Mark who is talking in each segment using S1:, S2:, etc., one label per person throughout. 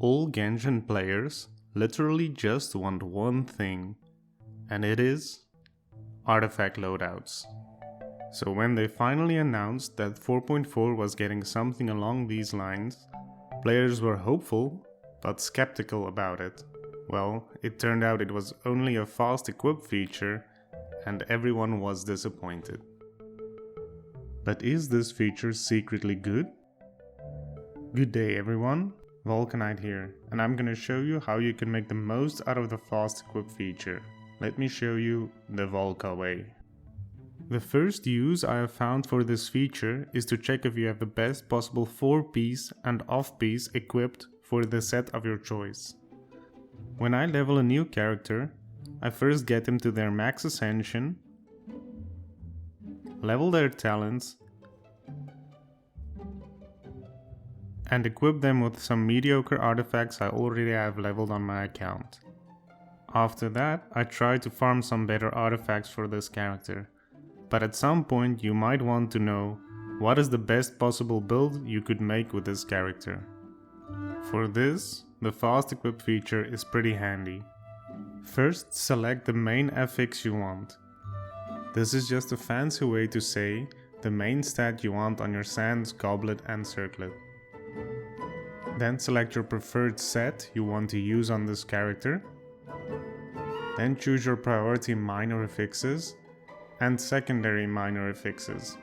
S1: All Genshin players literally just want one thing, and it is artifact loadouts. So when they finally announced that 4.4 was getting something along these lines, players were hopeful but skeptical about it. Well, it turned out it was only a fast equip feature and everyone was disappointed. But is this feature secretly good? Good day everyone, Vulcanite here, and I'm gonna show you how you can make the most out of the fast equip feature. Let me show you the Volca way. The first use I have found for this feature is to check if you have the best possible 4-piece and off-piece equipped for the set of your choice. When I level a new character, I first get them to their max ascension, level their talents, and equip them with some mediocre artifacts I already have leveled on my account. After that, I try to farm some better artifacts for this character. But at some point you might want to know what is the best possible build you could make with this character. For this, the fast equip feature is pretty handy. First, select the main affix you want. This is just a fancy way to say the main stat you want on your sands, goblet and circlet. Then select your preferred set you want to use on this character. Then choose your priority minor affixes and secondary minor affixes.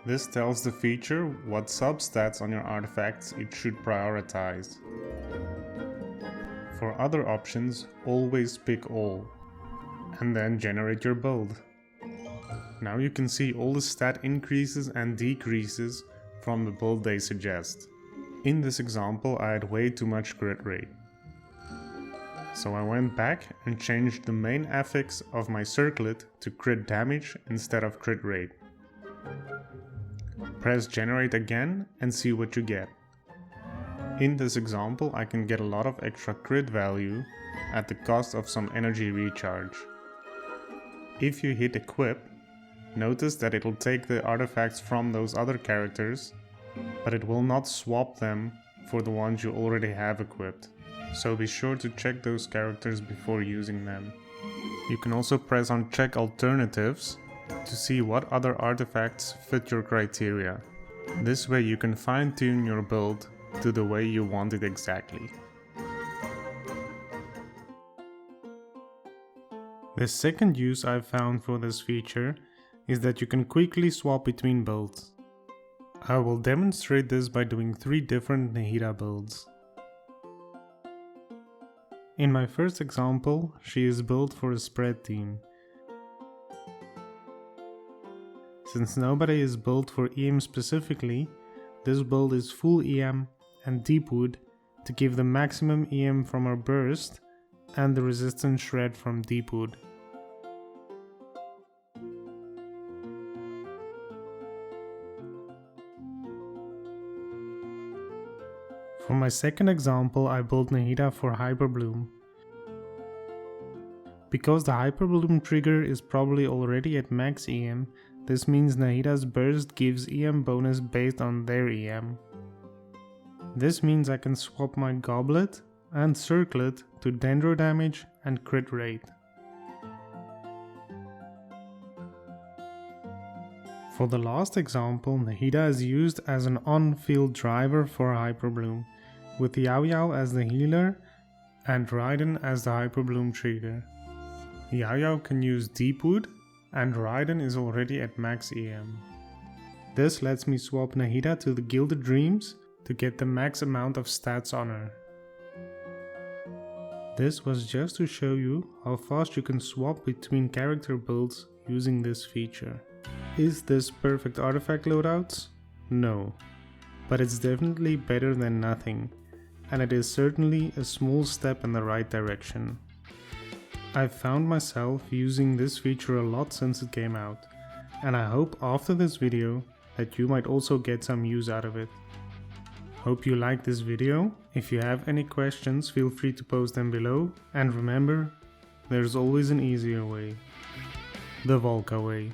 S1: This tells the feature what substats on your artifacts it should prioritize. For other options, always pick all, and then generate your build. Now you can see all the stat increases and decreases from the build they suggest. In this example, I had way too much crit rate. So I went back and changed the main affix of my circlet to crit damage instead of crit rate. Press generate again and see what you get. In this example, I can get a lot of extra crit value at the cost of some energy recharge. If you hit equip, notice that it'll take the artifacts from those other characters, but it will not swap them for the ones you already have equipped. So be sure to check those characters before using them. You can also press on check alternatives to see what other artifacts fit your criteria. This way you can fine-tune your build to the way you want it exactly. The second use I've found for this feature is that you can quickly swap between builds. I will demonstrate this by doing 3 different Nahida builds. In my first example, she is built for a spread team. Since nobody is built for EM specifically, this build is full EM and Deepwood to give the maximum EM from her burst and the resistance shred from Deepwood. For my second example, I built Nahida for Hyper Bloom. Because the Hyper Bloom trigger is probably already at max EM, this means Nahida's burst gives EM bonus based on their EM. This means I can swap my goblet and circlet to dendro damage and crit rate. For the last example, Nahida is used as an on-field driver for Hyper Bloom, with Yao Yao as the healer and Raiden as the Hyper Bloom trigger. Yao Yao can use Deepwood and Raiden is already at max EM. This lets me swap Nahida to the Gilded Dreams to get the max amount of stats on her. This was just to show you how fast you can swap between character builds using this feature. Is this perfect artifact loadouts? No, but it's definitely better than nothing, and it is certainly a small step in the right direction. I've found myself using this feature a lot since it came out, and I hope after this video that you might also get some use out of it. Hope you liked this video. If you have any questions, feel free to post them below, and remember, there's always an easier way. The Volca way.